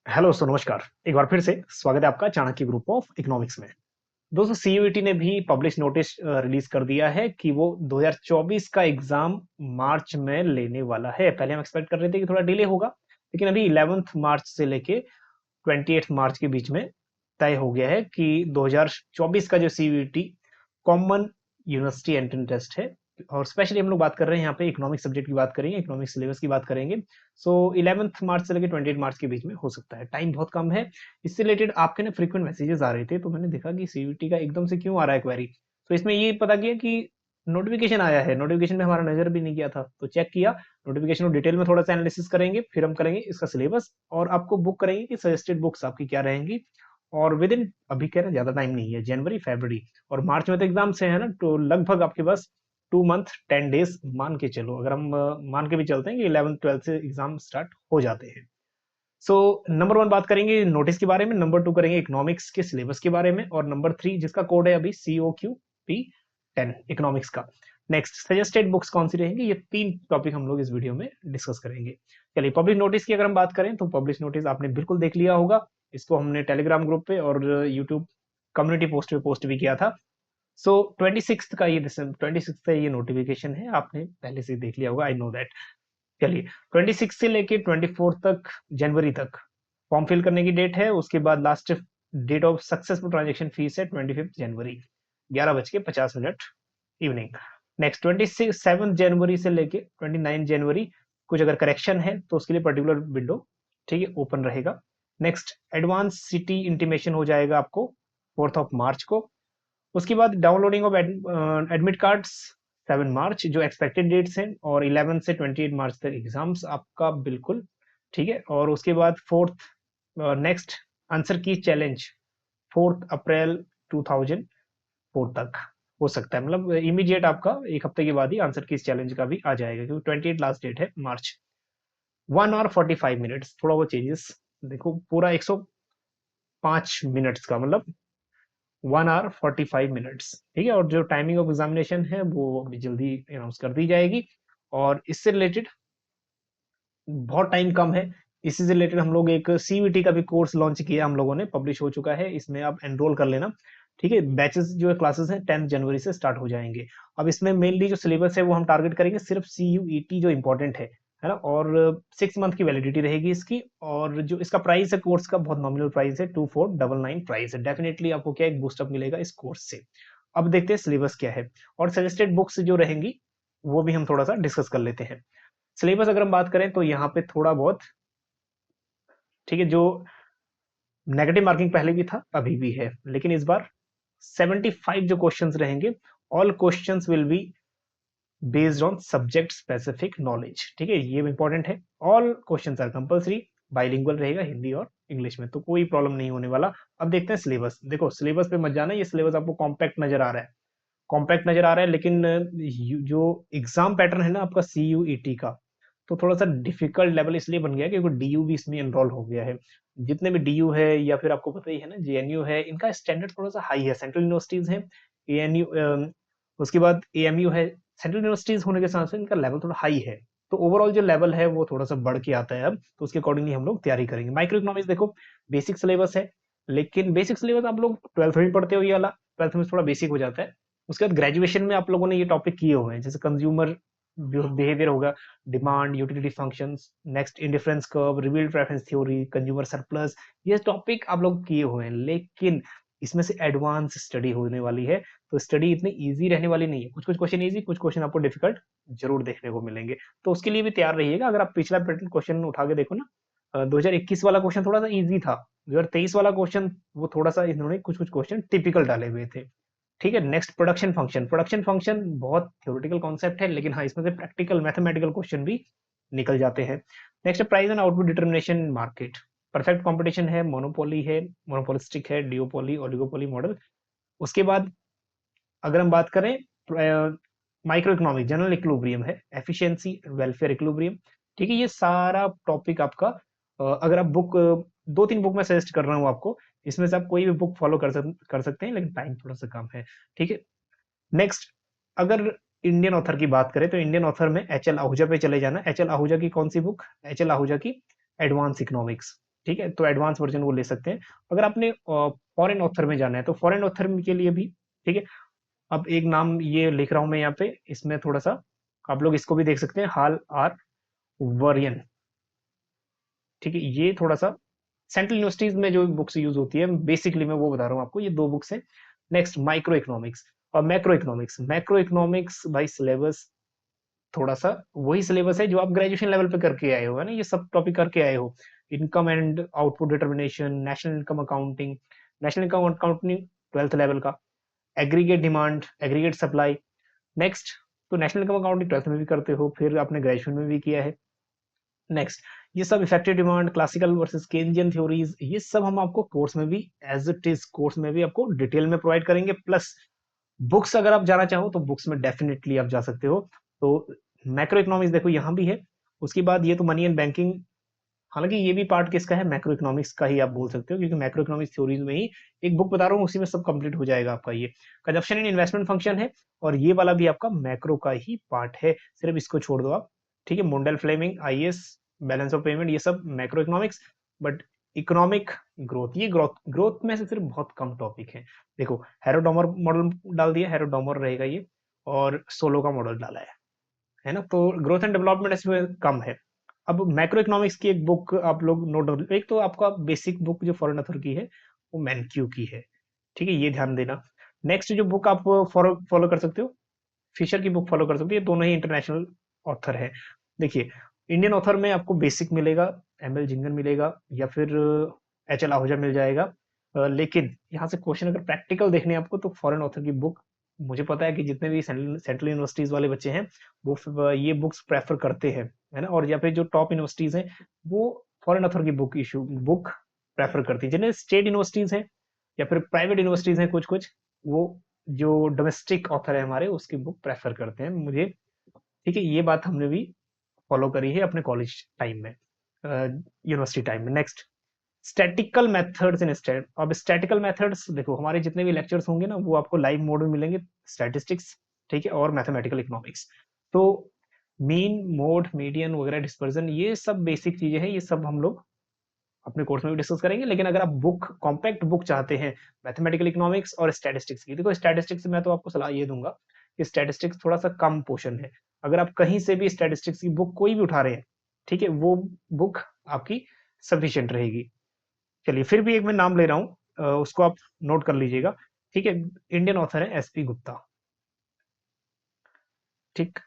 Hello दोस्तों, नमस्कार। एक बार फिर से स्वागत है आपका चाणक्य ग्रुप ऑफ इकोनॉमिक्स में। दोस्तों, सीयूईटी ने भी पब्लिश नोटिस रिलीज कर दिया है कि वो 2024 का एग्जाम मार्च में लेने वाला है। पहले हम एक्सपेक्ट कर रहे थे कि थोड़ा डिले होगा, लेकिन अभी 11 मार्च से लेके 28 मार्च के बीच में तय हो गया है कि 2024 का जो CUET common university entrance test है, और स्पेशली हम लोग बात कर रहे हैं यहाँ पे इकोनॉमिक सब्जेक्ट की बात करेंगे, इकोनॉमिक सिलेबस की बात करेंगे। सो 11 मार्च से लेकर 28 मार्च के बीच में हो सकता है, टाइम बहुत कम है। इससे रिलेटेड आपके ना फ्रीक्वेंट मैसेजेस आ रहे थे, तो मैंने देखा कि सीयूईटी का एकदम से क्यों आ रहा है क्वेरी। तो इसमें ये पता किया कि नोटिफिकेशन आया है, नोटिफिकेशन में हमारा नजर भी नहीं गया था, तो चेक किया। नोटिफिकेशन को डिटेल में थोड़ा सा एनालिसिस करेंगे, फिर हम करेंगे इसका सिलेबस और आपको बुक करेंगे कि सजेस्टेड बुक्स आपकी क्या रहेंगी। और विद इन, अभी कह रहे हैं ज्यादा टाइम नहीं है, जनवरी फरवरी और मार्च में तो एग्जाम से है ना, तो लगभग आपके पास 2 मंथ 10 डेज मान के चलो। अगर हम मान के भी चलते हैं कि 11th 12th से एग्जाम स्टार्ट हो जाते हैं। सो नंबर 1 बात करेंगे नोटिस के बारे में, नंबर 2 करेंगे इकोनॉमिक्स के सिलेबस के बारे में, और नंबर 3 जिसका कोड है अभी COQP10 इकोनॉमिक्स का। नेक्स्ट, सजेस्टेड बुक्स कौन सी रहेंगी, ये 3 टॉपिक हम लोग इस वीडियो में डिस्कस करेंगे। चलिए, पब्लिक नोटिस की अगर हम बात करें तो पब्लिक नोटिस आपने बिल्कुल देख लिया होगा। इसको हमने टेलीग्राम ग्रुप पे और यूट्यूब कम्युनिटी पोस्ट पे पोस्ट भी किया था। सो 26 का ये दिसंबर 26 का ये नोटिफिकेशन है, आपने पहले से ही देख लिया होगा, आई नो दैट। चलिए, 26 से लेके 24 तक, जनवरी तक फॉर्म फिल करने की डेट है। उसके बाद last date of successful transaction fees है 25 जनवरी, 11:50 इवनिंग। नेक्स्ट, 27 जनवरी से लेके 29 जनवरी कुछ अगर करेक्शन है तो उसके लिए पर्टिकुलर विंडो, ठीक है, ओपन रहेगा। नेक्स्ट, एडवांस सिटी इंटीमेशन हो जाएगा आपको 4 मार्च को। उसके बाद डाउनलोडिंग ऑफ एडमिट कार्ड्स 7 मार्च, जो एक्सपेक्टेड डेट्स हैं, और 11 से 28 मार्च तक एग्जाम्स आपका बिल्कुल, ठीक है। और उसके बाद फोर्थ, नेक्स्ट, आंसर की चैलेंज 4 अप्रैल 2004 तक हो सकता है, मतलब इमीडिएट आपका एक हफ्ते के बाद ही आंसर की चैलेंज का भी आ जाएगा, क्योंकि 28 लास्ट डेट है मार्च। 1 hour 45 minutes, थोड़ा वो चेंजेस देखो, पूरा 105 मिनट्स का मतलब 1 hour 45 minutes, ठीक है। और जो टाइमिंग ऑफ एग्जामिनेशन है वो अभी जल्दी अनाउंस कर दी जाएगी। और इससे रिलेटेड बहुत टाइम कम है, इसी से रिलेटेड हम लोग एक सीवीटी का भी कोर्स लॉन्च किया, हम लोगों ने, पब्लिश हो चुका है, इसमें आप एनरोल कर लेना, ठीक है। बैचेस जो है, क्लासेस हैं, 10 जनवरी से स्टार्ट हो जाएंगे। अब इसमें मेनली जो सिलेबस है वो हम टारगेट करेंगे सिर्फ सीयूईटी जो इंपॉर्टेंट है ना। और 6 मंथ की वैलिडिटी रहेगी इसकी। और जो इसका प्राइस है कोर्स का, बहुत नॉमिनल प्राइस है, 2499 प्राइस है। डेफिनेटली आपको क्या एक बूस्टअप मिलेगा इस कोर्स से। अब देखते हैं सिलेबस क्या है, और सजेस्टेड बुक्स जो रहेंगी वो भी हम थोड़ा सा डिस्कस कर लेते हैं। सिलेबस अगर हम बात करें तो यहाँ पे थोड़ा बहुत, ठीक है, जो नेगेटिव मार्किंग पहले भी था अभी भी है, लेकिन इस बार 75 जो क्वेश्चंस रहेंगे, all questions will be based on subject specific knowledge, ठीक है, ये इंपॉर्टेंट है। All questions are compulsory, bilingual रहेगा हिंदी और इंग्लिश में, तो कोई प्रॉब्लम नहीं होने वाला। अब देखते हैं सिलेबस। देखो, सिलेबस पे मत जाना, ये सिलेबस आपको कॉम्पैक्ट नजर आ रहा है, कॉम्पैक्ट नजर आ रहा है, लेकिन जो एग्जाम पैटर्न है ना आपका सीयूईटी का, तो थोड़ा सा डिफिकल्ट लेवल इसलिए बन गया क्योंकि डीयू भी इसमें एनरोल हो गया है। जितने भी डीयू है, या फिर आपको पता ही है ना जेएनयू है, इनका स्टैंडर्ड थोड़ा सा हाई है, सेंट्रल यूनिवर्सिटीज है। एएनयू, उसके बाद एएमयू है। सेंट्रल यूनिवर्सिटीज होने के साथ साथ इनका लेवल थोड़ा हाई है, तो ओवरऑल जो लेवल है वो थोड़ा सा बढ़ के आता है अब, तो उसके अकॉर्डिंगली हम लोग तैयारी करेंगे। माइक्रो इकोनॉमिक्स देखो, बेसिक सिलेबस है, लेकिन बेसिक सिलेबस आप लोग 12th में पढ़ते हो, ये वाला 12th में थोड़ा बेसिक हो जाता है। उसके बाद ग्रेजुएशन में आप लोगों ने ये टॉपिक किए हुए हैं, जैसे कंज्यूमर बिहेवियर होगा, demand, utility functions, next indifference curve, revealed preference theory, consumer surplus, ये टॉपिक आप लोग किए हुए हैं। लेकिन इसमें से एडवांस स्टडी होने वाली है, तो स्टडी इतनी इजी रहने वाली नहीं है। कुछ कुछ क्वेश्चन इजी, कुछ क्वेश्चन आपको डिफिकल्ट जरूर देखने को मिलेंगे, तो उसके लिए भी तैयार रहिएगा। अगर आप पिछला पैटर्न क्वेश्चन उठा के देखो ना, 2021 वाला क्वेश्चन थोड़ा सा इजी था, 2023 वाला क्वेश्चन वो थोड़ा सा इन्होंने कुछ कुछ क्वेश्चन टिपिकल डाले हुए थे, ठीक है। Next, production function. Production function बहुत थ्योरेटिकल कॉन्सेप्ट है, लेकिन हाँ, इसमें से प्रैक्टिकल मैथमेटिकल क्वेश्चन भी निकल जाते हैं। Next, price and output determination market. Perfect competition है, मोनोपोली है, मोनोपोलिस्टिक है, डिओपोली, ओलिगोपोली मॉडल। उसके बाद अगर हम बात करें, माइक्रो इकोनॉमिक जनरल इक्विलिब्रियम है, एफिशिएंसी, वेलफेयर इक्विलिब्रियम, ठीक है। ये सारा टॉपिक आपका, अगर आप बुक, 2-3 बुक मैं सजेस्ट कर रहा हूँ आपको, इसमें से आप कोई भी बुक फॉलो कर सकते हैं, लेकिन टाइम थोड़ा सा कम है, ठीक है। नेक्स्ट, अगर इंडियन ऑथर की बात करें तो इंडियन ऑथर में एच एल आहूजा पे चले जाना। एच एल आहूजा की कौन सी बुक? एच एल आहूजा की एडवांस इकोनॉमिक्स, ठीक है, तो एडवांस वर्जन वो ले सकते हैं। अगर आपने फॉरेन ऑथर में जाना है तो फॉरेन ऑथर के लिए भी, ठीक है। अब एक नाम ये लिख रहा हूं मैं यहाँ पे, इसमें थोड़ा सा आप लोग इसको भी देख सकते हैं, हाल आर वरियन। ठीक है, ये थोड़ा सा सेंट्रल यूनिवर्सिटीज में जो बुक्स यूज होती है बेसिकली मैं वो बता रहा हूँ आपको, ये दो बुक्स हैं। नेक्स्ट माइक्रो इकोनॉमिक्स और मैक्रो इकोनॉमिक्स। मैक्रो इकोनॉमिक्स भाई सिलेबस थोड़ा सा वही सिलेबस है जो आप ग्रेजुएशन लेवल पे करके आए हो, है ना, ये सब टॉपिक करके आए हो। Income and output determination, national income accounting, national income accounting 12th level का, aggregate demand, aggregate supply. Next, तो नेशनल इनकम अकाउंटिंग 12th में भी करते हो, फिर आपने ग्रेजुएशन में भी किया है। नेक्स्ट, ये सब effective demand, classical versus Keynesian theories, ये सब हम आपको कोर्स में भी एज इट इज कोर्स में भी आपको डिटेल में प्रोवाइड करेंगे। प्लस बुक्स अगर आप जाना चाहो तो बुक्स में डेफिनेटली आप जा सकते हो। तो मैक्रो इकोनॉमिक्स देखो यहाँ भी है। उसके बाद ये तो मनी एंड बैंकिंग, हालांकि ये भी पार्ट किसका है, मैक्रो इकोनॉमिक्स का ही आप बोल सकते हो, क्योंकि मैक्रो इकोनॉमिक्स थ्योरीज में ही एक बुक बता रहा हूँ उसी में सब कंप्लीट हो जाएगा आपका। ये कंजप्शन एंड इन्वेस्टमेंट फंक्शन है, और ये वाला भी आपका मैक्रो का ही पार्ट है, सिर्फ इसको छोड़ दो आप। ठीक है, Mundell Fleming, IAS, balance of payment, ये सब macro economics. But economic growth, ये ग्रोथ ग्रोथ में से सिर्फ बहुत कम टॉपिक है। देखो हेरोडोमर मॉडल डाल दिया, हेरोडोमर रहेगा ये, और सोलो का मॉडल डाला है ना, तो ग्रोथ एंड डेवलपमेंट इसमें कम है। अब मैक्रो इकोनॉमिक्स की एक बुक आप लोग नोट डाउन, एक तो आपका बेसिक बुक जो फॉरेन अथर की है वो मैनक्यू की है, ठीक है, ये ध्यान देना। नेक्स्ट जो बुक आप फॉलो फॉलो कर सकते हो, फिशर की बुक फॉलो कर सकते हो, ये दोनों ही इंटरनेशनल ऑथर है। देखिए, इंडियन ऑथर में आपको बेसिक मिलेगा, एमएल जिंगन मिलेगा, या फिर एच एल आहूजा मिल जाएगा। लेकिन यहाँ से क्वेश्चन अगर प्रैक्टिकल देखने हैं आपको, तो फॉरेन ऑथर की बुक, मुझे पता है कि जितने भी सेंट्रल यूनिवर्सिटीज वाले बच्चे हैं वो ये बुक्स प्रेफर करते हैं, है ना, और या फिर जो टॉप यूनिवर्सिटीज हैं वो फॉरेन ऑथर की बुक प्रेफर करती है। जिन्हें स्टेट यूनिवर्सिटीज हैं या फिर प्राइवेट यूनिवर्सिटीज हैं कुछ कुछ, वो जो डोमेस्टिक ऑथर है हमारे उसकी बुक प्रेफर करते हैं मुझे। ठीक है, ये बात हमने भी फॉलो करी है अपने कॉलेज टाइम में, यूनिवर्सिटी टाइम में। Next, statical methods in stat. अब स्टैटिकल मेथड्स देखो, हमारे जितने भी लेक्चर्स होंगे ना वो आपको लाइव मोड में मिलेंगे, स्टैटिस्टिक्स, ठीक है, और मैथमेटिकल इकोनॉमिक्स। तो मीन, मोड, मीडियन वगैरह, डिस्पर्जन, ये सब बेसिक चीजें हैं, ये सब हम लोग अपने कोर्स में भी डिस्कस करेंगे। लेकिन अगर आप बुक, कॉम्पैक्ट बुक चाहते हैं मैथमेटिकल इकोनॉमिक्स और स्टैटिस्टिक्स की, देखो स्टैटिस्टिक्स में तो आपको सलाह ये दूंगा कि स्टैटिस्टिक्स थोड़ा सा कम पोर्शन है। अगर आप कहीं से भी स्टैटिस्टिक्स की बुक कोई भी उठा रहे हैं, ठीक है, वो बुक आपकी सफिशियंट रहेगी। चलिए, फिर भी एक मैं नाम ले रहा हूँ, उसको आप नोट कर लीजिएगा। ठीक है, इंडियन ऑथर है एसपी गुप्ता। ठीक,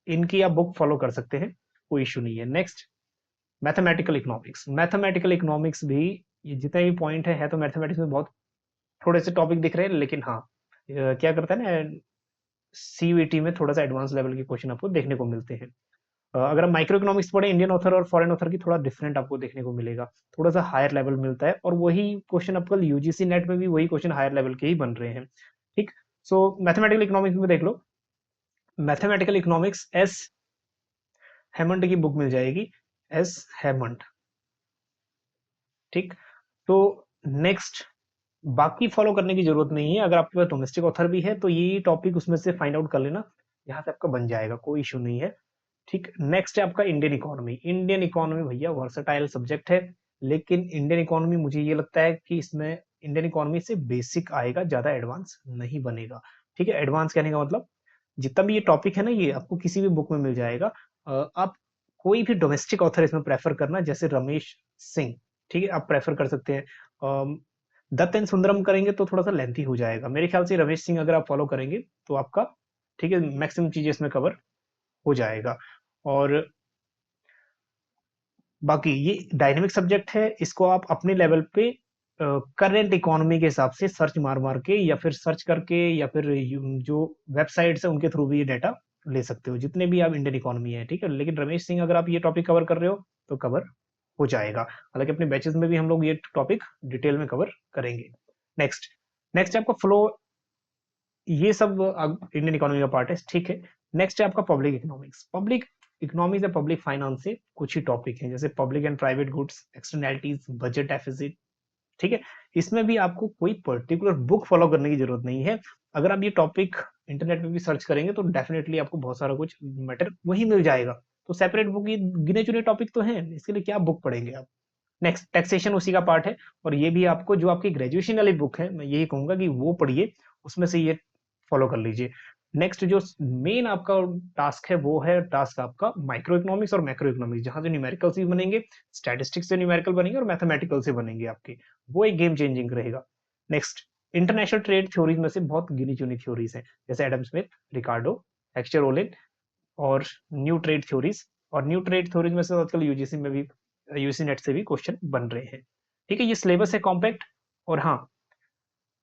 इनकी आप बुक फॉलो कर सकते हैं, कोई इशू नहीं है। Next, mathematical economics. Mathematical economics भी, ये जितने भी पॉइंट है तो मैथमेटिक्स में बहुत थोड़े से टॉपिक दिख रहे हैं, लेकिन हाँ, क्या करता है ना, सीयूईटी में थोड़ा सा एडवांस लेवल के क्वेश्चन आपको देखने को मिलते हैं। अगर आप माइक्रो इकोनॉमिक्स पढ़े, इंडियन ऑथर और फॉरेन ऑथर की थोड़ा डिफरेंट आपको देखने को मिलेगा, थोड़ा सा हायर लेवल मिलता है, और वही क्वेश्चन आपको यूजीसी नेट में भी वही क्वेश्चन हायर लेवल के ही बन रहे हैं। ठीक, सो मैथमेटिकल इकोनॉमिक्स में देख लो, मैथमेटिकल इकोनॉमिक्स एस हेमंड की बुक मिल जाएगी, एस हेमंड। ठीक, तो नेक्स्ट, बाकी फॉलो करने की जरूरत नहीं है। अगर आपके पास डोमेस्टिक ऑथर भी है तो ये टॉपिक उसमें से फाइंड आउट कर लेना, यहाँ से आपका बन जाएगा, कोई इशू नहीं है। ठीक, नेक्स्ट है आपका इंडियन इकोनॉमी। इंडियन इकोनॉमी भैया वर्सटाइल सब्जेक्ट है, लेकिन इंडियन इकोनॉमी मुझे ये लगता है कि इसमें इंडियन इकोनॉमी से बेसिक आएगा, ज्यादा एडवांस नहीं बनेगा। ठीक है, एडवांस कहने का मतलब जितना भी ये टॉपिक है ना, ये आपको किसी भी बुक में मिल जाएगा। आप कोई भी डोमेस्टिक ऑथर इसमें प्रेफर करना, जैसे रमेश सिंह, ठीक है, आप प्रेफर कर सकते हैं। दत्त एंड सुंदरम करेंगे तो थोड़ा सा लेंथी हो जाएगा, मेरे ख्याल से रमेश सिंह अगर आप फॉलो करेंगे तो आपका, ठीक है, मैक्सिमम चीजें इसमें कवर हो जाएगा। और बाकी ये डायनेमिक सब्जेक्ट है, इसको आप अपने लेवल पे करंट इकोनॉमी के हिसाब से सर्च मार मार के, या फिर सर्च करके, या फिर जो वेबसाइट्स है उनके थ्रू भी ये डाटा ले सकते हो, जितने भी आप इंडियन इकोनॉमी है। ठीक है, लेकिन रमेश सिंह अगर आप ये टॉपिक कवर कर रहे हो तो कवर हो जाएगा। हालांकि अपने बैचेस में भी हम लोग ये टॉपिक डिटेल में कवर करेंगे। नेक्स्ट, नेक्स्ट है आपका फ्लो, ये सब इंडियन इकोनॉमी का पार्ट है, ठीक है। नेक्स्ट है आपका पब्लिक इकोनॉमिक्स। पब्लिक इकोनॉमिक्स या पब्लिक फाइनेंस से कुछ ही टॉपिक हैं, जैसे public and private goods, externalities, budget deficit. ठीक है, इसमें भी आपको कोई पर्टिकुलर बुक फॉलो करने की जरूरत नहीं है। अगर आप ये टॉपिक इंटरनेट पे भी सर्च करेंगे तो डेफिनेटली आपको बहुत सारा कुछ मैटर वही मिल जाएगा। तो सेपरेट बुक, ये गिने चुने टॉपिक तो हैं, इसके लिए क्या बुक पढ़ेंगे आप। नेक्स्ट टैक्सेशन उसी का पार्ट है, और ये भी आपको जो आपकी ग्रेजुएशन वाली बुक है मैं यही कहूंगा कि वो पढ़िए, उसमें से ये फॉलो कर लीजिए। नेक्स्ट जो मेन आपका टास्क है वो है टास्क आपका माइक्रो इकोनॉमिक्स और मैक्रो इकोनॉमिक्स, जहां से न्यूमेरिकल से बनेंगे, स्टैटिस्टिक्स से न्यूमेरिकल बनेंगे और मैथमेटिकल से बनेंगे आपके, वो एक गेम चेंजिंग रहेगा। नेक्स्ट इंटरनेशनल ट्रेड थ्योरीज में से बहुत गिनी चुनी थ्योरीज हैं, जैसे एडम स्मिथ, रिकार्डो, हेक्सचर ओलिन और न्यू ट्रेड थ्योरीज। और न्यू ट्रेड थ्योरीज में से आजकल यूजीसी में भी, यूजीसी नेट से भी क्वेश्चन बन रहे हैं। ठीक है, ये सिलेबस है कॉम्पैक्ट। और हाँ,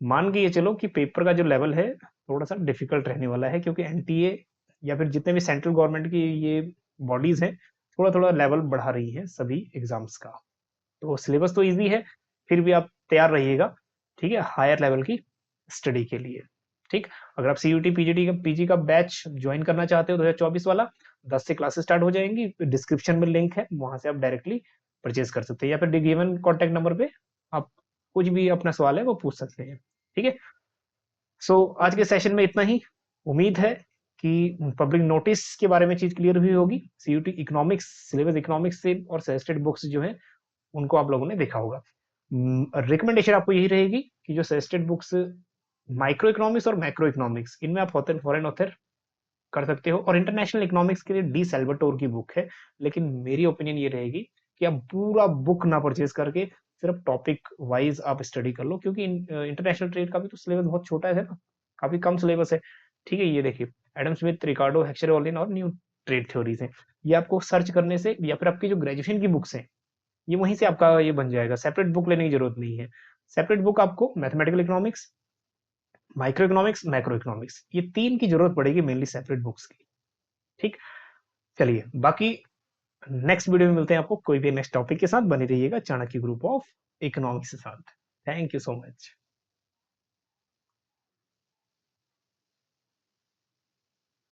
मान के ये चलो कि पेपर का जो लेवल है थोड़ा सा डिफिकल्ट रहने वाला है, क्योंकि एनटीए या फिर जितने भी सेंट्रल गवर्नमेंट की ये बॉडीज हैं थोड़ा थोड़ा लेवल बढ़ा रही हैं सभी एग्जाम्स का। तो सिलेबस तो इजी है, फिर भी आप तैयार रहिएगा, ठीक है, हायर लेवल की स्टडी के लिए। ठीक, अगर आप सीयूटी पीजीटी का पीजी का बैच ज्वाइन करना चाहते हो 2024 वाला, 10 से क्लासेस स्टार्ट हो जाएंगी, डिस्क्रिप्शन में लिंक है, वहां से आप डायरेक्टली परचेज कर सकते हैं, या फिर गिवन कॉन्टेक्ट नंबर पे आप कुछ भी अपना सवाल है वो पूछ सकते हैं। ठीक है, सो आज के सेशन में इतना ही। उम्मीद है कि पब्लिक नोटिस के बारे में चीज क्लियर हुई होगी, सीयूटी इकोनॉमिक्स सिलेबस इकोनॉमिक्स से और सजेस्टेड बुक्स जो है उनको आप लोगों ने देखा होगा। रिकमेंडेशन आपको यही रहेगी कि जो सजेस्टेड बुक्स माइक्रो इकोनॉमिक्स और मैक्रो इकोनॉमिक्स, इनमें आप फॉरेन ऑथर कर सकते हो, और इंटरनेशनल इकोनॉमिक्स के लिए डी सेल्वाटोर की बुक है। लेकिन मेरी ओपिनियन ये रहेगी कि आप पूरा बुक ना परचेज करके सिर्फ टॉपिक वाइज आप स्टडी कर लो, क्योंकि इंटरनेशनल ट्रेड का भी तो सिलेबस बहुत छोटा है ना, काफी कम सिलेबस है। ठीक है, ये देखिए एडम स्मिथ, रिकार्डो, हेक्सचर ओलिन और न्यू ट्रेड थ्योरीज हैं, ये आपको सर्च करने से या फिर आपकी जो ग्रेजुएशन की बुक्स हैं ये वहीं से आपका ये बन जाएगा, सेपरेट बुक लेने की जरूरत नहीं है। सेपरेट बुक आपको mathematical economics, micro economics, macro economics, ये तीन की जरूरत पड़ेगी मेनली सेपरेट बुक्स की। ठीक, चलिए बाकी नेक्स्ट वीडियो में मिलते हैं आपको कोई भी नेक्स्ट टॉपिक के साथ, बने रहिएगा चाणक्य ग्रुप ऑफ इकोनॉमिक्स के साथ। Thank you so much.